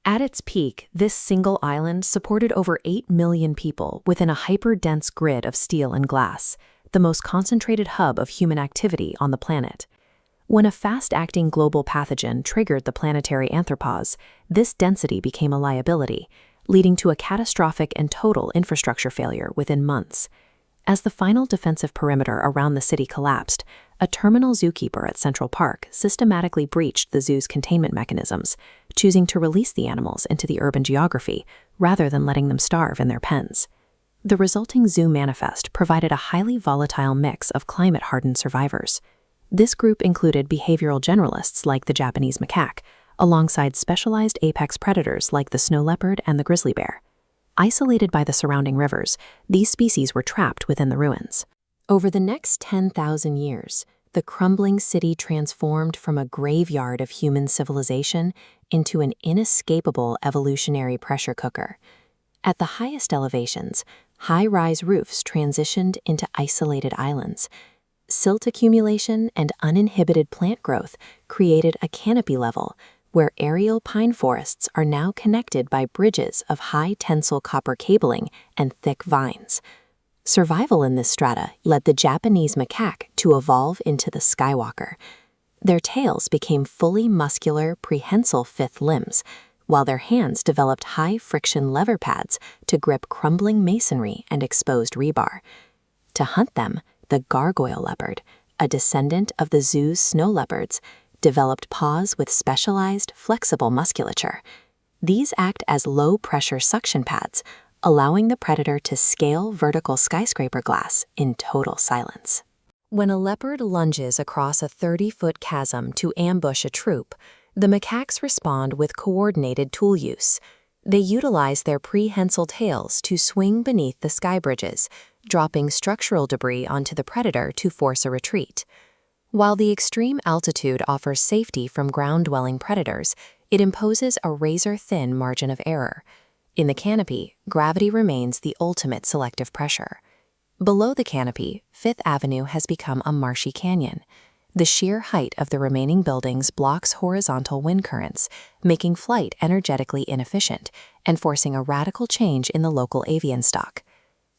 At its peak, this single island supported over 8 million people within a hyper-dense grid of steel and glass, the most concentrated hub of human activity on the planet. When a fast-acting global pathogen triggered the planetary anthropause, this density became a liability, leading to a catastrophic and total infrastructure failure within months. As the final defensive perimeter around the city collapsed, a terminal zookeeper at Central Park systematically breached the zoo's containment mechanisms, choosing to release the animals into the urban geography rather than letting them starve in their pens. The resulting zoo manifest provided a highly volatile mix of climate-hardened survivors. This group included behavioral generalists like the Japanese macaque, alongside specialized apex predators like the snow leopard and the grizzly bear. Isolated by the surrounding rivers, these species were trapped within the ruins. Over the next 10,000 years, the crumbling city transformed from a graveyard of human civilization into an inescapable evolutionary pressure cooker. At the highest elevations, high-rise roofs transitioned into isolated islands. Silt accumulation and uninhibited plant growth created a canopy level where aerial pine forests are now connected by bridges of high-tensile copper cabling and thick vines. Survival in this strata led the Japanese macaque to evolve into the skywalker. Their tails became fully muscular, prehensile fifth limbs, while their hands developed high-friction lever pads to grip crumbling masonry and exposed rebar. To hunt them, the gargoyle leopard, a descendant of the zoo's snow leopards, developed paws with specialized, flexible musculature. These act as low-pressure suction pads, allowing the predator to scale vertical skyscraper glass in total silence. When a leopard lunges across a 30-foot chasm to ambush a troop, the macaques respond with coordinated tool use. They utilize their prehensile tails to swing beneath the sky bridges, dropping structural debris onto the predator to force a retreat. While the extreme altitude offers safety from ground-dwelling predators, it imposes a razor-thin margin of error. In the canopy, gravity remains the ultimate selective pressure. Below the canopy, Fifth Avenue has become a marshy canyon. The sheer height of the remaining buildings blocks horizontal wind currents, making flight energetically inefficient and forcing a radical change in the local avian stock.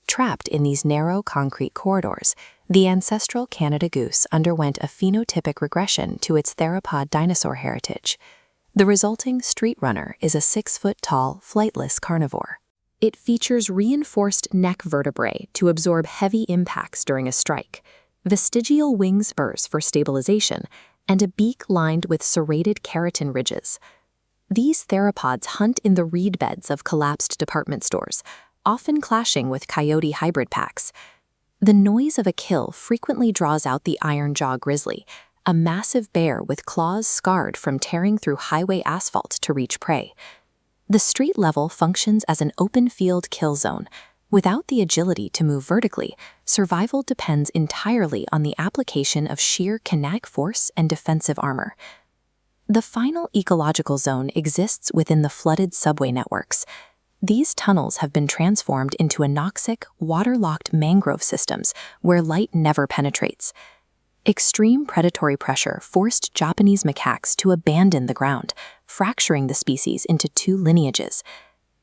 Trapped in these narrow concrete corridors, the ancestral Canada goose underwent a phenotypic regression to its theropod dinosaur heritage. The resulting street runner is a 6-foot-tall, flightless carnivore. It features reinforced neck vertebrae to absorb heavy impacts during a strike, vestigial wing spurs for stabilization, and a beak lined with serrated keratin ridges. These theropods hunt in the reed beds of collapsed department stores, often clashing with coyote hybrid packs. The noise of a kill frequently draws out the iron-jaw grizzly, a massive bear with claws scarred from tearing through highway asphalt to reach prey. The street level functions as an open-field kill zone. Without the agility to move vertically, survival depends entirely on the application of sheer kinetic force and defensive armor. The final ecological zone exists within the flooded subway networks. These tunnels have been transformed into anoxic, waterlocked mangrove systems where light never penetrates. Extreme predatory pressure forced Japanese macaques to abandon the ground, fracturing the species into two lineages.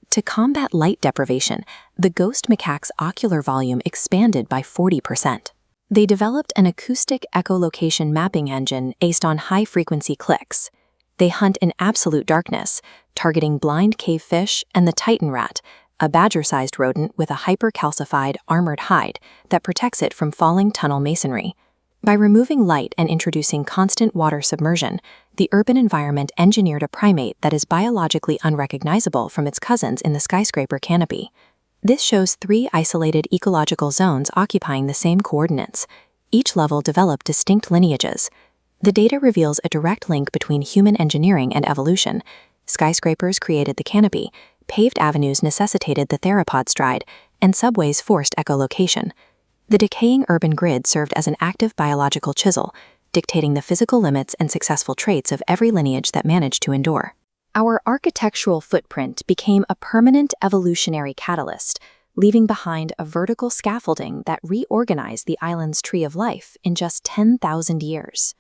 To combat light deprivation, the ghost macaque's ocular volume expanded by 40%. They developed an acoustic echolocation mapping engine based on high-frequency clicks. They hunt in absolute darkness, targeting blind cave fish and the titan rat, a badger-sized rodent with a hypercalcified, armored hide that protects it from falling tunnel masonry. By removing light and introducing constant water submersion, the urban environment engineered a primate that is biologically unrecognizable from its cousins in the skyscraper canopy. This shows 3 isolated ecological zones occupying the same coordinates. Each level developed distinct lineages. The data reveals a direct link between human engineering and evolution. Skyscrapers created the canopy, paved avenues necessitated the theropod stride, and subways forced echolocation. The decaying urban grid served as an active biological chisel, dictating the physical limits and successful traits of every lineage that managed to endure. Our architectural footprint became a permanent evolutionary catalyst, leaving behind a vertical scaffolding that reorganized the island's tree of life in just 10,000 years.